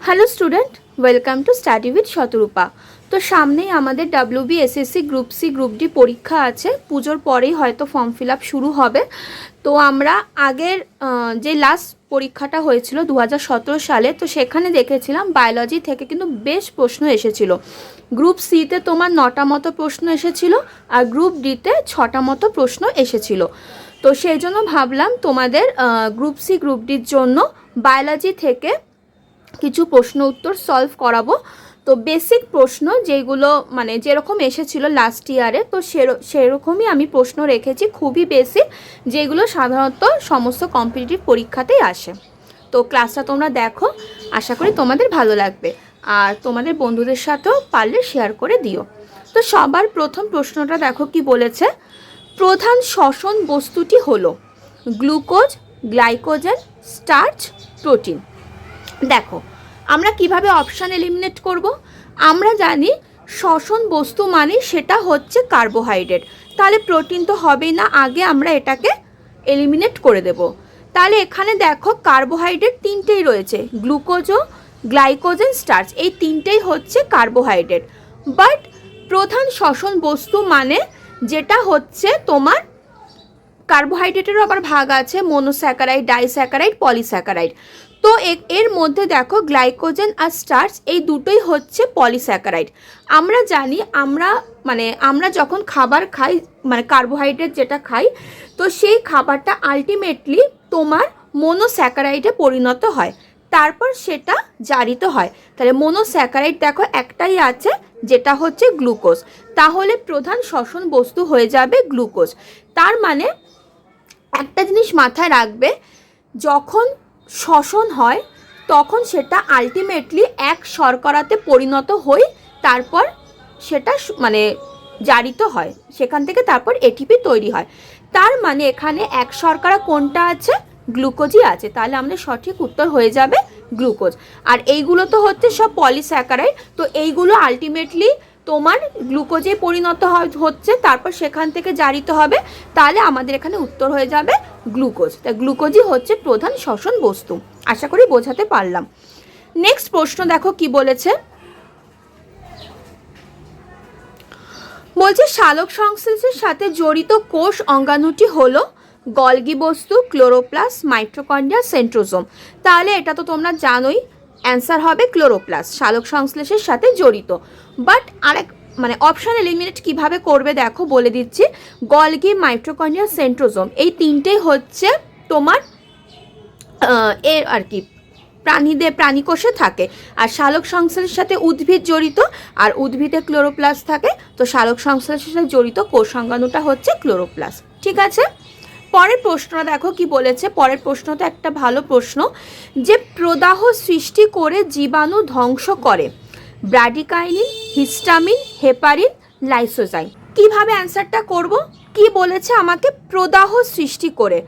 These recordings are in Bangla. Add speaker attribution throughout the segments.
Speaker 1: Hello student, welcome to study with Shatarupa. তো সামনেই আমাদের WBSSC group C group D পরীক্ষা আছে। পুজোর পরেই হয়তো ফর্ম ফিল আপ শুরু হবে। তো আমরা আগের যে লাস্ট পরীক্ষাটা হয়েছিল 2017 সালে, তো সেখানে দেখেছিলাম বায়োলজি থেকে কিন্তু বেশ প্রশ্ন এসেছিল। গ্রুপ সিতে তোমার 9টা মতো প্রশ্ন এসেছিল, আর গ্রুপ ডিতে 6টা মতো প্রশ্ন এসেছিল। তো সেই জন্য ভাবলাম তোমাদের গ্রুপ সি গ্রুপ ডির জন্য বায়োলজি থেকে কিছু প্রশ্ন উত্তর সলভ করাবো। তো বেসিক প্রশ্ন যেগুলো মানে যেরকম এসেছিল লাস্ট ইয়ারে, তো সেরকমই আমি প্রশ্ন রেখেছি, খুবই বেসিক, যেগুলো সাধারণত সমস্ত কম্পিটিটিভ পরীক্ষাতেই আসে। তো ক্লাসটা তোমরা দেখো, আশা করি তোমাদের ভালো লাগবে, আর তোমাদের বন্ধুদের সাথেও পারলে শেয়ার করে দিও। তো সবার প্রথম প্রশ্নটা দেখো কি বলেছে। প্রধান শ্বসন বস্তুটি হলো গ্লুকোজ, গ্লাইকোজেন, স্টার্চ, প্রোটিন। দেখো আমরা কিভাবে অপশান এলিমিনেট করব। আমরা জানি শ্বসন বস্তু মানে সেটা হচ্ছে কার্বোহাইড্রেট, তাহলে প্রোটিন তো হবেই না, আগে আমরা এটাকে এলিমিনেট করে দেব। তাহলে এখানে দেখো কার্বোহাইড্রেট তিনটেই রয়েছে, গ্লুকোজও, গ্লাইকোজেন, স্টার্চ, এই তিনটেই হচ্ছে কার্বোহাইড্রেট। বাট প্রধান শ্বসন বস্তু মানে যেটা হচ্ছে তোমার কার্বোহাইড্রেটেরও আবার ভাগ আছে, মোনোস্যাকারাইড, ডাইস্যাকারাইড, পলিস্যাকারাইড। তো এর মধ্যে দেখো গ্লাইকোজেন আর স্টার্চ এই দুটোই হচ্ছে পলিস্যাকারাইড। আমরা জানি আমরা যখন খাবার খাই, মানে কার্বোহাইড্রেট যেটা খাই, তো সেই খাবারটা আলটিমেটলি তোমার মোনোস্যাকারাইডে পরিণত হয়, তারপর সেটা জারিত হয়। তাহলে মোনোস্যাকারাইড দেখো একটাই আছে, যেটা হচ্ছে গ্লুকোজ। তাহলে প্রধান শ্বসন বস্তু হয়ে যাবে গ্লুকোজ। তার মানে একটা জিনিস মাথায় রাখবে, যখন শ্বসন হয় তখন সেটা আলটিমেটলি এক শর্করাতে পরিণত হয়ে তারপর সেটা মানে জারিত হয়, সেখান থেকে তারপর এটিপি তৈরি হয়। তার মানে এখানে এক শর্করা কোনটা আছে, গ্লুকোজই আছে। তাহলে আমাদের সঠিক উত্তর হয়ে যাবে গ্লুকোজ। আর এইগুলো তো হচ্ছে সব পলিস্যাকারাইড, তো এইগুলো আলটিমেটলি তোমার গ্লুকোজে পরিণত হচ্ছে, তারপর সেখান থেকে জারিত হবে। তাহলে আমাদের এখানে উত্তর হয়ে যাবে গ্লুকোজ। তাই গ্লুকোজই হচ্ছে প্রধান শ্বসন বস্তু। আশা করি বোঝাতে পারলাম। নেক্সট প্রশ্ন দেখো কি বলেছে। বলছে সালোক সংশ্লেষের সাথে জড়িত কোষ অঙ্গাণুটি হলো গলগি বস্তু, ক্লোরোপ্লাস্ট, মাইটোকন্ড্রিয়া, সেন্ট্রোজোম। তাহলে এটা তো তোমরা জানোই, অ্যান্সার হবে ক্লোরোপ্লাস্ট, সালোক সংশ্লেষের সাথে জড়িত। বাট আরেক অপশান এলিমিনেট কিভাবে করবে দেখো বলে দিচ্ছি। গলগি, মাইটোকন্ড্রিয়া, সেন্ট্রোজোম এই তিনটেই হচ্ছে তোমার এর আর কি প্রাণীকোষে থাকে। আর সালোক সংশ্লেষের সাথে উদ্ভিদ জড়িত, আর উদ্ভিদে ক্লোরোপ্লাস্ট থাকে। তো সালোক সংশ্লেষের সাথে জড়িত কোষ অঙ্গাণুটা হচ্ছে ক্লোরোপ্লাস্ট। ঠিক আছে, পরের প্রশ্নটা দেখো কি বলেছে। পরের প্রশ্নটা একটা ভালো প্রশ্ন, যে প্রদাহ সৃষ্টি করে জীবাণু ধ্বংস করে ব্র্যাডিকাইনিন, হিস্টামিন, হেপারিন, লাইসোজাইম। কিভাবে অ্যান্সারটা করব, কি বলেছে আমাকে, প্রদাহ সৃষ্টি করে।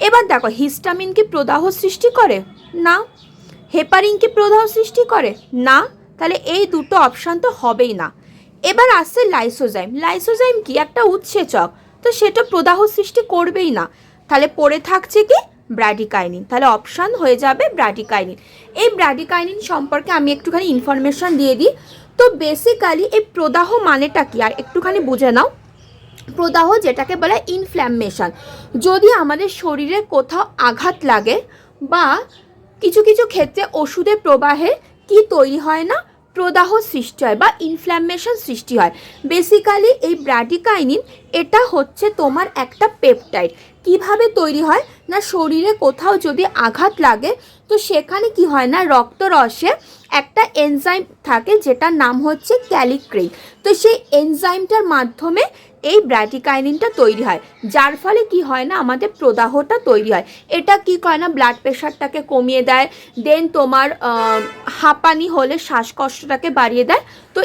Speaker 1: এবার দেখো হিস্টামিন কি প্রদাহ সৃষ্টি করে? না। হেপারিন কি প্রদাহ সৃষ্টি করে? না। তাহলে এই দুটো অপশান তো হবেই না। এবার আসছে লাইসোজাইম। লাইসোজাইম কি একটা উৎসেচক, তো সেটা প্রদাহ সৃষ্টি করবেই না। তাহলে পড়ে থাকছে কি, ব্র্যাডিকাইনিন। তাহলে অপশান হয়ে যাবে ব্র্যাডিকাইনিন। এই ব্র্যাডিকাইনিন সম্পর্কে আমি একটুখানি ইনফরমেশন দিয়ে দিই। তো বেসিক্যালি এই প্রদাহ মানেটা কি আর একটুখানি বুঝে নাও। প্রদাহ যেটাকে বলে ইনফ্ল্যামেশন। যদি আমাদের শরীরে কোথাও আঘাত লাগে বা কিছু কিছু ক্ষেত্রে ওষুধের প্রবাহে কি তৈরি হয় না, প্রদাহ সৃষ্টি হয় বা ইনফ্ল্যামেশন সৃষ্টি হয়। বেসিক্যালি এই ব্র্যাডিকাইনিন এটা হচ্ছে তোমার একটা পেপটাইড। কিভাবে তৈরি হয় না, শরীরে কোথাও যদি আঘাত লাগে তো সেখানে কি হয় না, রক্তরসে একটা এনজাইম থাকে যেটার নাম হচ্ছে ক্যালিক্রেইন। তো সেই এনজাইমটার মাধ্যমে এই ব্র্যাডিকাইনিনটা তৈরি হয়, যার ফলে কি হয় না, আমাদের প্রদাহটা তৈরি হয়। এটা কি করে না, ব্লাড প্রেশারটাকে কমিয়ে দেয়, দেন তোমার হাঁপানি হলে শ্বাসকষ্টটাকে বাড়িয়ে দেয়। তো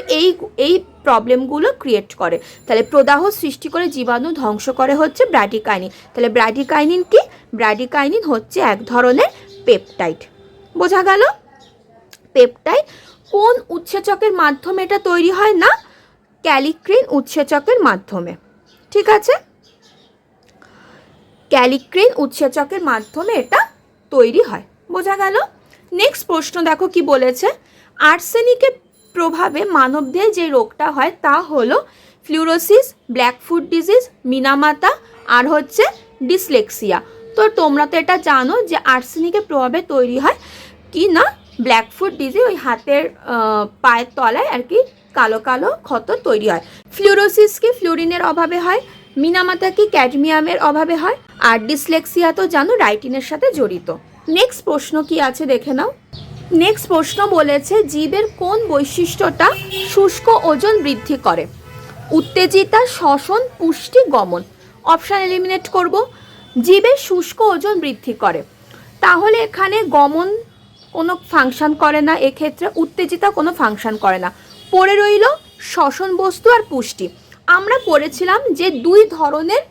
Speaker 1: এই প্রবলেমগুলো ক্রিয়েট করে। তাহলে প্রদাহ সৃষ্টি করে জীবাণু ধ্বংস করে হচ্ছে ব্র্যাডিকাইনিন। তাহলে ব্র্যাডিকাইনিন কি, ব্র্যাডিকাইনিন হচ্ছে এক ধরনের পেপটাইড। বোঝা গেল? পেপটাইড কোন উৎসেচকের মাধ্যমে এটা তৈরি হয় না, ক্যালিক্রেইন উৎসেচকের মাধ্যমে। ঠিক আছে, ক্যালিক্রেইন উৎসেচকের মাধ্যমে এটা তৈরি হয়। বোঝা গেল? নেক্সট প্রশ্ন দেখো কি বলেছে, আর্সেনিকের প্রভাবে মানবদেহে যে রোগটা হয় তা হলো ফ্লুরোসিস, ব্ল্যাক ফুট ডিজিজ, মিনামাতা আর হচ্ছে ডিসলেক্সিয়া। তো তোমরা তো এটা জানো যে আর্সেনিকের প্রভাবে তৈরি হয় কি না ব্ল্যাক ফুট ডিজিজ, ওই হাতের পায়ের তলায় আর কি কালো কালো ক্ষত তৈরি হয়। ফ্লুরোসিস কি ফ্লুরিনের অভাবে হয়, মিনামাতা কি ক্যাডমিয়ামের অভাবে হয়, আর ডিসলেক্সিয়া তো জানো রাইটিনের সাথে জড়িত। নেক্সট প্রশ্ন কি আছে দেখে নাও। নেক্সট প্রশ্ন বলেছে জীবের কোন বৈশিষ্ট্যটা শুষ্ক ওজন বৃদ্ধি করে? উত্তেজিতা, শ্বসন, পুষ্টি, গমন। অপশান এলিমিনেট করব। জীবের শুষ্ক ওজন বৃদ্ধি করে, তাহলে এখানে গমন কোনো ফাংশন করে না, এক্ষেত্রে উত্তেজিতা কোনো ফাংশন করে না। পড়ে রইল শ্বসন বস্তু আর পুষ্টি। আমরা পড়েছিলাম যে দুই ধরনের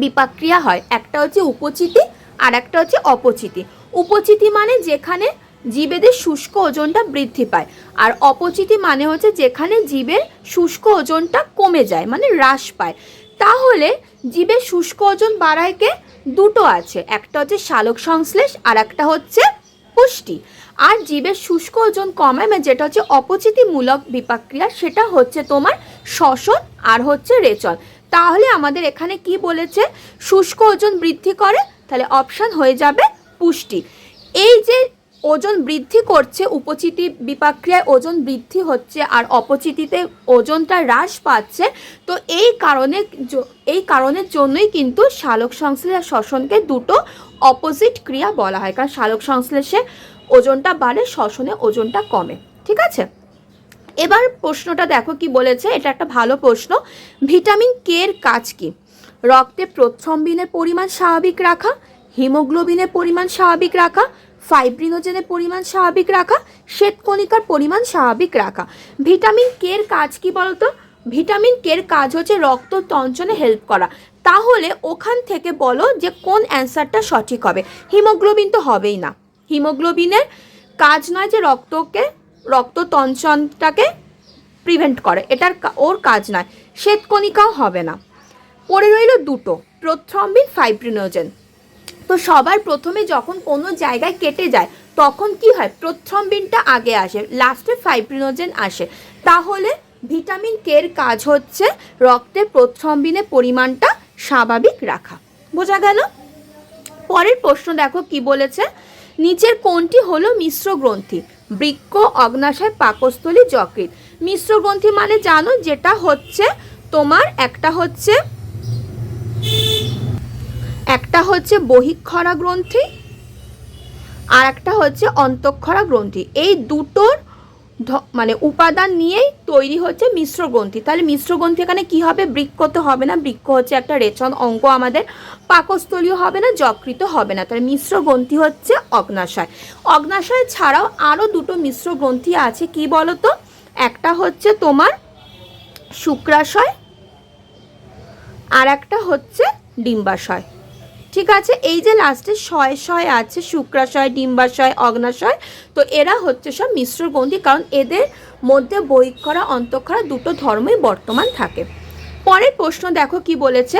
Speaker 1: বিপাক্রিয়া হয়, একটা হচ্ছে উপচিতি আর একটা হচ্ছে অপচিতি। উপচিতি মানে যেখানে জীবেদের শুষ্ক ওজনটা বৃদ্ধি পায়, আর অপচিতি মানে হচ্ছে যেখানে জীবের শুষ্ক ওজনটা কমে যায়, মানে হ্রাস পায়। তাহলে জীবের শুষ্ক ওজন বাড়ায় কে? দুটো আছে, একটা হচ্ছে সালোক সংশ্লেষ আর একটা হচ্ছে পুষ্টি। আর জীবের শুষ্ক ওজন কমায় মানে যেটা হচ্ছে অপচিতিমূলক বিপাক্রিয়া, সেটা হচ্ছে তোমার শ্বসন আর হচ্ছে রেচন। তাহলে আমাদের এখানে কি বলেছে? শুষ্ক ওজন বৃদ্ধি করে, তাহলে অপশান হয়ে যাবে পুষ্টি। এই যে ওজন বৃদ্ধি করছে, উপচিতি বিপাক্রিয়ায় ওজন বৃদ্ধি হচ্ছে আর অপচিতিতে ওজনটা হ্রাস পাচ্ছে, তো এই কারণের জন্যই কিন্তু সালোক সংশ্লেষ আর শ্বসনকে দুটো অপোজিট ক্রিয়া বলা হয়, কারণ সালোক সংশ্লেষে ওজনটা বাড়ে, শ্বসনে ওজনটা কমে। ঠিক আছে, এবার প্রশ্নটা দেখো কি বলেছে, এটা একটা ভালো প্রশ্ন। ভিটামিন কে এর কাজ কি? রক্তে প্রথ্রম্বিনের পরিমাণ স্বাভাবিক রাখা, হিমোগ্লোবিনের পরিমাণ স্বাভাবিক রাখা, ফাইব্রিনোজেনের পরিমাণ স্বাভাবিক রাখা, শ্বেতকণিকার পরিমাণ স্বাভাবিক রাখা। ভিটামিন কে এর কাজ কি বলতো? ভিটামিন কে এর কাজ হচ্ছে রক্ত তঞ্চনে হেল্প করা। তাহলে ওখান থেকে বলো যে কোন অ্যান্সারটা সঠিক হবে। হিমোগ্লোবিন তো হবেই না, হিমোগ্লোবিনের কাজ নয় যে রক্ত তঞ্চনটাকে প্রিভেন্ট করে, এটার ওর কাজ নয়। শ্বেতকণিকাও হবে না। পড়ে রইল দুটো, প্রথ্রম্বিন, ফাইব্রিনোজেন। তো সবার প্রথমে যখন কোনো জায়গায় কেটে যায় তখন কি হয়? প্রথ্রম্বিনটা আগে আসে, লাস্টে ফাইব্রিনোজেন আসে। তাহলে ভিটামিন কে এর কাজ হচ্ছে রক্তে প্রথ্রম্বিনের পরিমাণটা স্বাভাবিক রাখা। বোঝা গেল? পরের প্রশ্ন দেখো কি বলেছে, নিচের কোনটি হলো মিশ্র গ্রন্থি? বৃক্ক, অগ্নাশয়, পাকস্থলী, যকৃৎ। মিশ্র গ্রন্থি মানে জানো যেটা হচ্ছে তোমার একটা হচ্ছে বহিঃক্ষরা গ্রন্থি আর একটা হচ্ছে অন্তঃক্ষরা গ্রন্থি। এই দুটোর মানে উপাদান নিয়েই তৈরি হচ্ছে মিশ্র গ্রন্থি। তাহলে মিশ্র গ্রন্থি এখানে কি হবে? বৃক্ক তো হবে না, বৃক্ক হচ্ছে একটা রেচন অঙ্গ আমাদের। পাকস্থলীয় হবে না, যকৃত হবে না। তাহলে মিশ্র গ্রন্থি হচ্ছে অগ্নাশয়। অগ্নাশয় ছাড়াও আরও দুটো মিশ্র গ্রন্থি আছে, কি বলতো? একটা হচ্ছে তোমার শুক্রাশয় আর একটা হচ্ছে ডিম্বাশয়। ঠিক আছে, এই যে লাস্টে শয় আছে, শুক্রাশয়, ডিম্বাশয়, অগ্নাশয়, তো এরা হচ্ছে সব মিশ্র গ্রন্থি, কারণ এদের মধ্যে বহিঃক্ষরা অন্তঃক্ষরা দুটো ধর্মই বর্তমান থাকে। পরের প্রশ্ন দেখো কি বলেছে,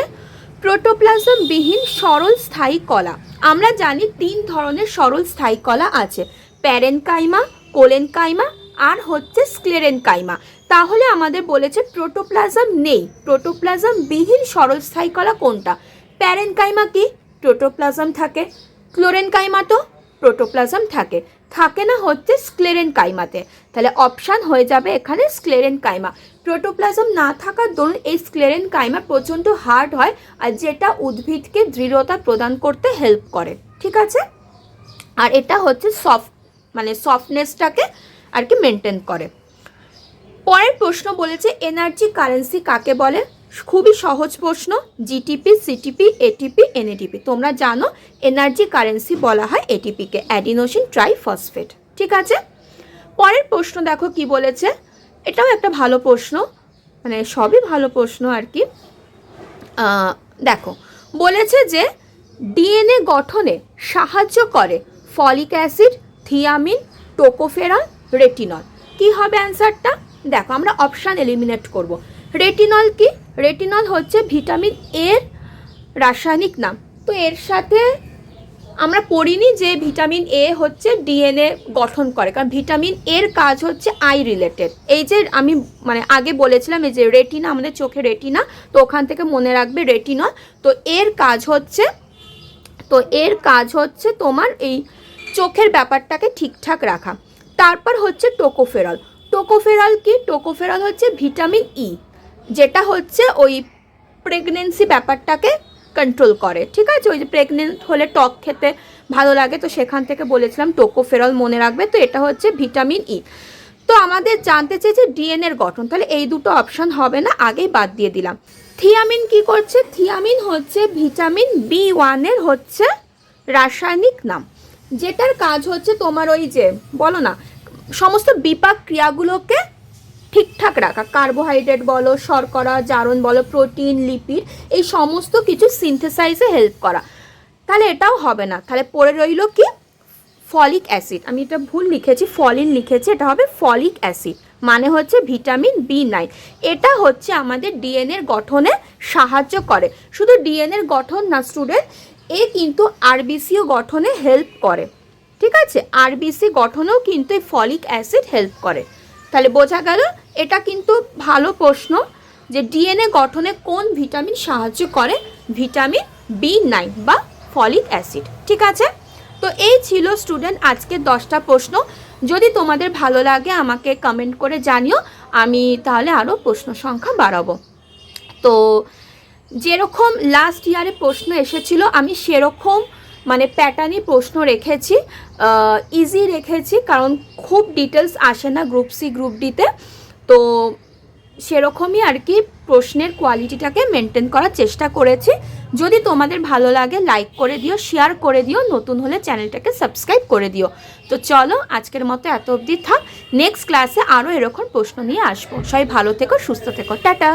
Speaker 1: প্রোটোপ্লাজম বিহীন সরল স্থায়ী কলা। আমরা জানি তিন ধরনের সরল স্থায়ী কলা আছে, প্যারেনকাইমা, কোলেনকাইমা আর হচ্ছে স্ক্লেরেনকাইমা। তাহলে আমাদের বলেছে প্রোটোপ্লাজম নেই, প্রোটোপ্লাজম বিহীন সরল স্থায়ী কলা কোনটা? প্যারেনকাইমা কি? প্রোটোপ্লাজম থাকে। ক্লোরেনকাইমা তো প্রোটোপ্লাজম থাকে না হচ্ছে স্ক্লেরেনকাইমাতে। তাহলে অপশান হয়ে যাবে এখানে স্ক্লেরেনকাইমা। প্রোটোপ্লাজম না থাকার দরুন এই স্ক্লেরেনকাইমা প্রচণ্ড হার্ড হয়, আর যেটা উদ্ভিদকে দৃঢ়তা প্রদান করতে হেল্প করে। ঠিক আছে, আর এটা হচ্ছে সফটনেসটাকে আর কি মেনটেন করে। পরের প্রশ্ন বলেছে এনার্জি কারেন্সি কাকে বলে? খুবই সহজ প্রশ্ন, জিটিপি, সিটিপি, এটিপি, এনএটিপি। তোমরা জানো এনার্জি কারেন্সি বলা হয় এটিপিকে, অ্যাডিনোসিন ট্রাইফসফেট। ঠিক আছে, পরের প্রশ্ন দেখো কি বলেছে, এটাও একটা ভালো প্রশ্ন, মানে সবই ভালো প্রশ্ন আর কি। দেখো বলেছে যে ডিএনএ গঠনে সাহায্য করে folic acid, thiamine, tocopherol, retinol. কি হবে অ্যান্সারটা? দেখো আমরা অপশান এলিমিনেট করব। রেটিনল কি? রেটিনল হচ্ছে ভিটামিন এর রাসায়নিক নাম। তো এর সাথে আমরা পড়িনি যে ভিটামিন এ হচ্ছে ডিএনএ গঠন করে, কারণ ভিটামিন এর কাজ হচ্ছে আই রিলেটেড। এই যে আমি মানে আগে বলেছিলাম এই যে রেটিনা, আমাদের চোখে রেটিনা, তো ওখান থেকে মনে রাখবে রেটিনল। তো এর কাজ হচ্ছে তোমার এই চোখের ব্যাপারটাকে ঠিকঠাক রাখা। তারপর হচ্ছে টোকোফেরল। টোকোফেরল কি? টোকোফেরল হচ্ছে ভিটামিন ই, যেটা হচ্ছে ওই প্রেগনেন্সি ব্যাপারটাকে কন্ট্রোল করে, ঠিক আছে? ওই যে প্রেগনেন্ট হলে টক খেতে ভালো লাগে, তো সেখান থেকে বলেছিলাম টোকোফেরল মনে রাখবে। তো এটা হচ্ছে ভিটামিন ই। তো আমাদের জানতে চেয়েছে ডিএনএর গঠন, তাহলে এই দুটো অপশান হবে না, আগেই বাদ দিয়ে দিলাম। থিয়ামিন কি করছে? থিয়ামিন হচ্ছে ভিটামিন B1 হচ্ছে রাসায়নিক নাম, যেটার কাজ হচ্ছে তোমার ওই যে বলো না সমস্ত বিপাক ক্রিয়াগুলোকে ঠিকঠাক রাখা, কার্বোহাইড্রেট বলো, শর্করা, জারণ বলো, প্রোটিন, লিপিড, এই সমস্ত কিছু সিনথেসাইজে হেল্প করা। তাহলে এটাও হবে না, তাহলে পড়ে রইল কি? Folic acid. আমি এটা ভুল লিখেছি, ফলিন লিখেছি, এটা হবে ফলিক অ্যাসিড, মানে হচ্ছে ভিটামিন B9। এটা হচ্ছে আমাদের ডিএনএর গঠনে সাহায্য করে। শুধু ডিএনএর গঠন না স্টুডেন্ট, এ কিন্তু আরবিসিও গঠনে হেল্প করে, ঠিক আছে? আরবিসি গঠনেও কিন্তু এই ফলিক অ্যাসিড হেল্প করে। তাহলে বোঝা গেল, এটা কিন্তু ভালো প্রশ্ন যে ডিএনএ গঠনে কোন ভিটামিন সাহায্য করে? ভিটামিন B9 বা ফলিক অ্যাসিড, ঠিক আছে? তো এই ছিল স্টুডেন্ট আজকে 10টা প্রশ্ন। যদি তোমাদের ভালো লাগে আমাকে কমেন্ট করে জানিও, আমি তাহলে আরও প্রশ্ন সংখ্যা বাড়াবো। তো যেরকম লাস্ট ইয়ারে প্রশ্ন এসেছিল আমি সেরকম মানে প্যাটার্নই প্রশ্ন রেখেছি, ইজি রেখেছি, কারণ খুব ডিটেলস আসে না গ্রুপ সি গ্রুপ ডিতে। তো সেরকমই আর কি প্রশ্নের কোয়ালিটিটাকে মেনটেন করার চেষ্টা করেছি। যদি তোমাদের ভালো লাগে লাইক করে দিও, শেয়ার করে দিও, নতুন হলে চ্যানেলটাকে সাবস্ক্রাইব করে দিও। তো চলো আজকের মতো এত অবধি থাক, নেক্সট ক্লাসে আরও এরকম প্রশ্ন নিয়ে আসবো। সবাই ভালো থেকো, সুস্থ থেকো, টাটা।